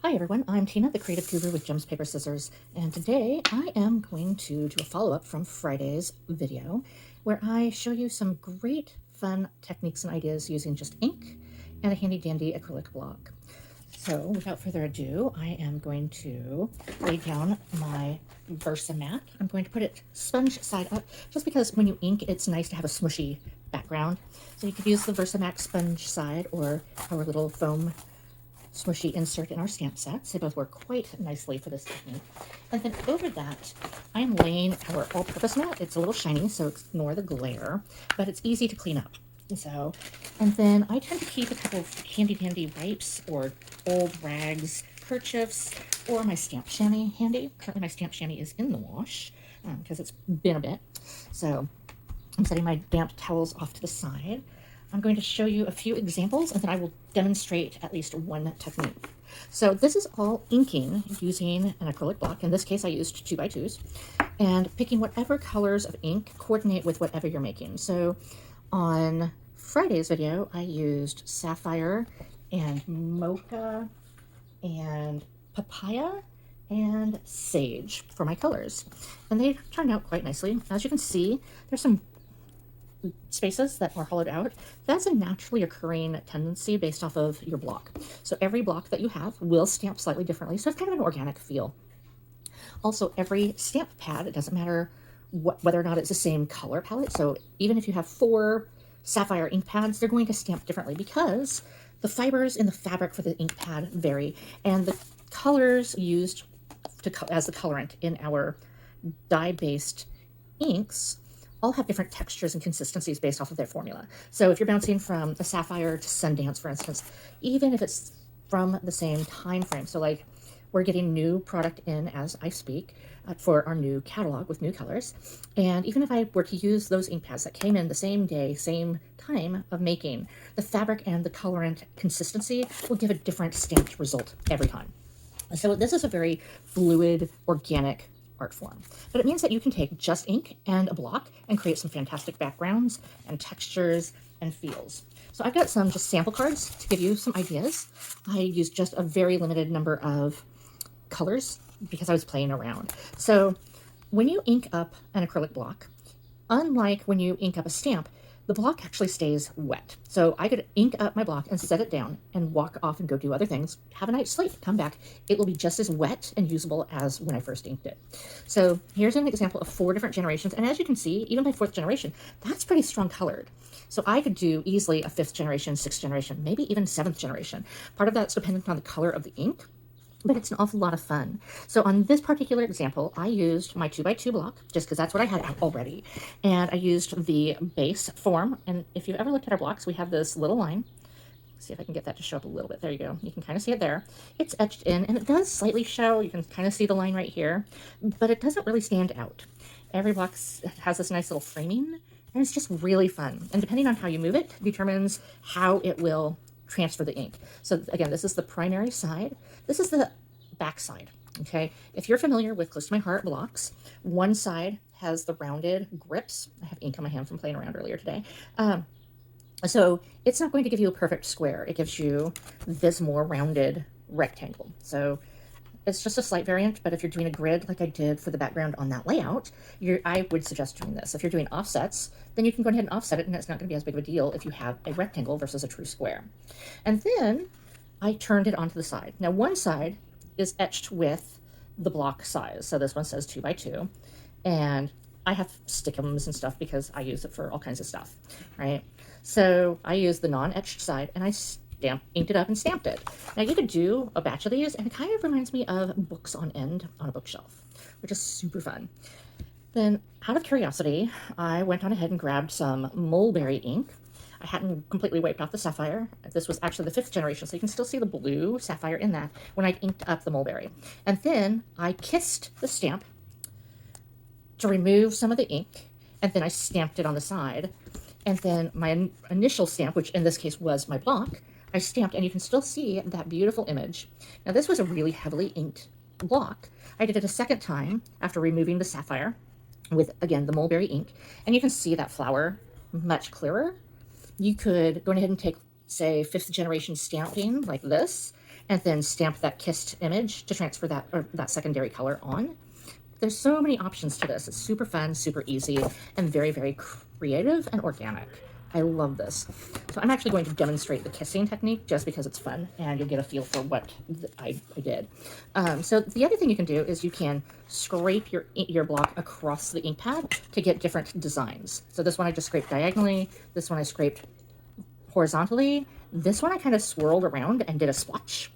Hi everyone, I'm Tina, the creative guru with Gems, Paper, Scissors, and today I am going to do a follow-up from Friday's video where I show you some great fun techniques and ideas using just ink and a handy-dandy acrylic block. So without further ado, I am going to lay down my Versamat. I'm going to put it sponge side up just because when you ink, it's nice to have a smushy background. So you could use the Versamat sponge side or our little foam smushy insert in our stamp sets. They both work quite nicely for this technique. And then over that, I'm laying our all-purpose mat. It's a little shiny, so ignore the glare, but it's easy to clean up. So, and then I tend to keep a couple of handy-dandy wipes or old rags, kerchiefs, or my stamp chamois handy. Currently my stamp chamois is in the wash because it's been a bit. So I'm setting my damp towels off to the side. I'm going to show you a few examples and then I will demonstrate at least one technique. So this is all inking using an acrylic block. In this case, I used 2x2s and picking whatever colors of ink coordinate with whatever you're making. So on Friday's video, I used sapphire and mocha and papaya and sage for my colors. And they turned out quite nicely. As you can see, there's some spaces that are hollowed out. That's a naturally occurring tendency based off of your block. So every block that you have will stamp slightly differently. So it's kind of an organic feel. Also, every stamp pad, it doesn't matter whether or not it's the same color palette. So even if you have 4 sapphire ink pads, they're going to stamp differently because the fibers in the fabric for the ink pad vary, and the colors used as the colorant in our dye-based inks all have different textures and consistencies based off of their formula. So if you're bouncing from a sapphire to Sundance, for instance, even if it's from the same time frame, so like we're getting new product in as I speak for our new catalog with new colors, and even if I were to use those ink pads that came in the same day, same time of making, the fabric and the colorant consistency will give a different stamped result every time. So this is a very fluid, organic art form, but it means that you can take just ink and a block and create some fantastic backgrounds and textures and feels. So I've got some just sample cards to give you some ideas. I used just a very limited number of colors because I was playing around. So when you ink up an acrylic block, unlike when you ink up a stamp, the block actually stays wet. So I could ink up my block and set it down and walk off and go do other things, have a night sleep, come back. It will be just as wet and usable as when I first inked it. So here's an example of 4 different generations. And as you can see, even by 4th generation, that's pretty strong colored. So I could do easily a 5th generation, 6th generation, maybe even 7th generation. Part of that's dependent on the color of the ink, but it's an awful lot of fun. So on this particular example, I used my 2x2 block just because that's what I had out already. And I used the base form. And if you've ever looked at our blocks, we have this little line. Let's see if I can get that to show up a little bit. There you go. You can kind of see it there. It's etched in and it does slightly show. You can kind of see the line right here, but it doesn't really stand out. Every block has this nice little framing and it's just really fun. And depending on how you move it determines how it will transfer the ink. So again, this is the primary side. This is the back side. Okay. If you're familiar with Close to My Heart blocks, one side has the rounded grips. I have ink on my hand from playing around earlier today. So it's not going to give you a perfect square. It gives you this more rounded rectangle. So it's just a slight variant, but if you're doing a grid like I did for the background on that layout, I would suggest doing this. If you're doing offsets, then you can go ahead and offset it, and it's not going to be as big of a deal if you have a rectangle versus a true square. And then I turned it onto the side. Now one side is etched with the block size. So this one says 2x2, and I have stickums and stuff because I use it for all kinds of stuff, right? So I use the non-etched side, and I inked it up and stamped it. Now you could do a batch of these, and it kind of reminds me of books on end on a bookshelf, which is super fun. Then out of curiosity, I went on ahead and grabbed some mulberry ink. I hadn't completely wiped off the sapphire. This was actually the 5th generation, so you can still see the blue sapphire in that when I inked up the mulberry. And then I kissed the stamp to remove some of the ink, and then I stamped it on the side. And then my initial stamp, which in this case was my block, I stamped, and you can still see that beautiful image. Now this was a really heavily inked block. I did it a second time after removing the sapphire with, again, the mulberry ink, and you can see that flower much clearer. You could go ahead and take, say, 5th generation stamping like this, and then stamp that kissed image to transfer that, or that secondary color on. There's so many options to this. It's super fun, super easy, and very, very creative and organic. I love this. So I'm actually going to demonstrate the kissing technique just because it's fun and you'll get a feel for what I did. So the other thing you can do is you can scrape your block across the ink pad to get different designs. So this one I just scraped diagonally. This one I scraped horizontally. This one I kind of swirled around and did a splotch.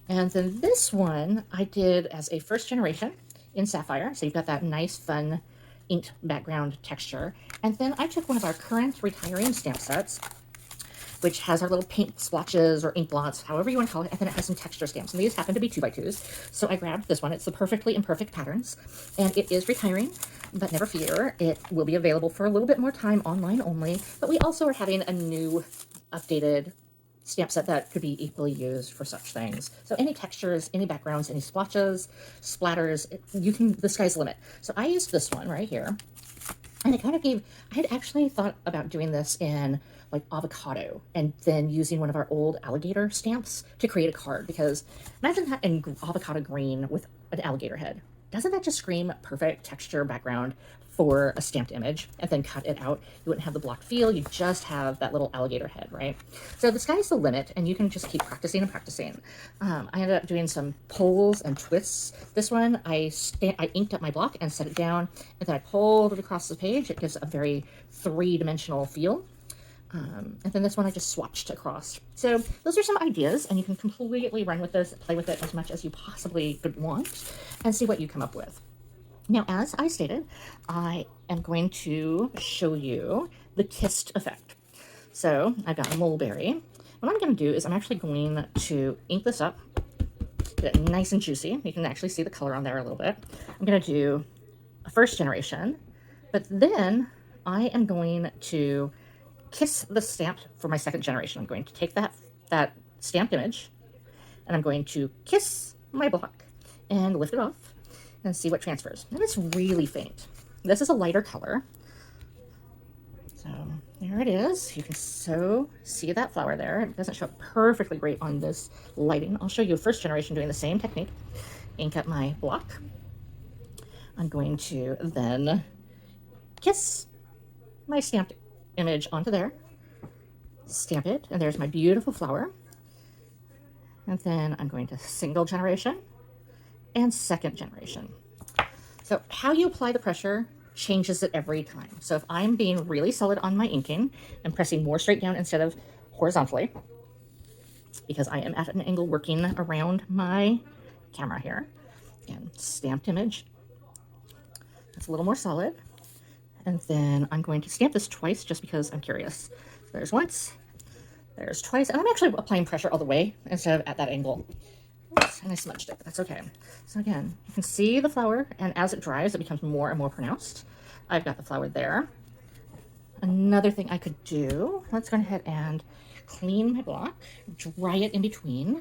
And then this one I did as a first generation in sapphire. So you've got that nice, fun inked background texture. And then I took one of our current retiring stamp sets, which has our little paint splotches or ink blots, however you want to call it, and then it has some texture stamps. And these happen to be 2x2s. So I grabbed this one. It's the Perfectly Imperfect Patterns, and it is retiring, but never fear, it will be available for a little bit more time online only. But we also are having a new updated stamp set that could be equally used for such things. So any textures, any backgrounds, any splotches, splatters, the sky's the limit. So I used this one right here, and it kind of gave, I had actually thought about doing this in like avocado and then using one of our old alligator stamps to create a card, because imagine that in avocado green with an alligator head. Doesn't that just scream perfect texture background for a stamped image? And then cut it out. You wouldn't have the blocked feel. You just have that little alligator head, right? So the sky's the limit, and you can just keep practicing and practicing. I ended up doing some pulls and twists. This one, I inked up my block and set it down, and then I pulled it across the page. It gives a very three-dimensional feel. And then this one I just swatched across. So those are some ideas, and you can completely run with this, play with it as much as you possibly could want, and see what you come up with. Now, as I stated, I am going to show you the kissed effect. So I've got mulberry. What I'm going to do is I'm actually going to ink this up, get it nice and juicy. You can actually see the color on there a little bit. I'm going to do a first generation, but then I am going to kiss the stamp for my second generation. I'm going to take that stamped image, and I'm going to kiss my block and lift it off and see what transfers. And it's really faint. This is a lighter color. So there it is. You can so see that flower there. It doesn't show up perfectly great on this lighting. I'll show you a first generation doing the same technique. Ink up my block. I'm going to then kiss my stamped image onto there, stamp it, and there's my beautiful flower. And then I'm going to single generation and second generation. So how you apply the pressure changes it every time. So if I'm being really solid on my inking and pressing more straight down instead of horizontally, because I am at an angle working around my camera here, and stamped image, that's a little more solid. And then I'm going to stamp this twice just because I'm curious. So there's once, there's twice, and I'm actually applying pressure all the way instead of at that angle. Oops, and I smudged it, but that's okay. So again, you can see the flower, and as it dries, it becomes more and more pronounced. I've got the flower there. Another thing I could do, let's go ahead and clean my block, dry it in between.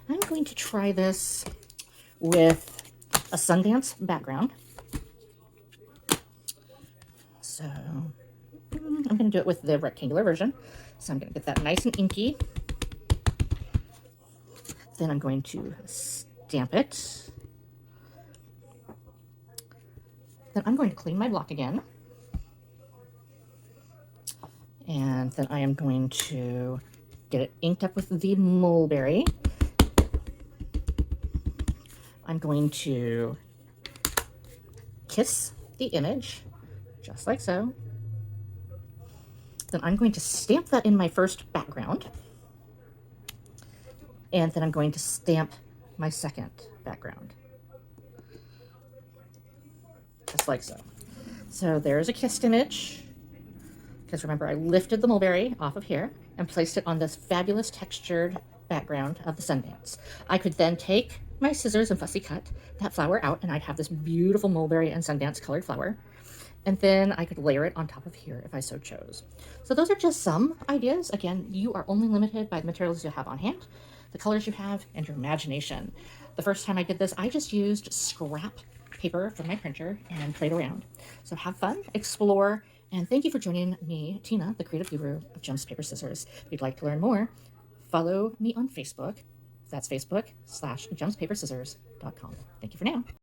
I'm going to try this with a Sundance background. So I'm going to do it with the rectangular version. So I'm going to get that nice and inky. Then I'm going to stamp it. Then I'm going to clean my block again. And then I am going to get it inked up with the mulberry. I'm going to kiss the image, just like so. Then I'm going to stamp that in my first background. And then I'm going to stamp my second background. Just like so. So there's a kissed image. Because remember, I lifted the mulberry off of here and placed it on this fabulous textured background of the Sundance. I could then take my scissors and fussy cut that flower out, and I'd have this beautiful mulberry and Sundance colored flower. And then I could layer it on top of here if I so chose. So those are just some ideas. Again, you are only limited by the materials you have on hand, the colors you have, and your imagination. The first time I did this, I just used scrap paper from my printer and played around. So have fun, explore, and thank you for joining me, Tina, the creative guru of Gems, Paper, Scissors. If you'd like to learn more, follow me on Facebook That's Facebook/gemspaperscissors.com. Thank you for now.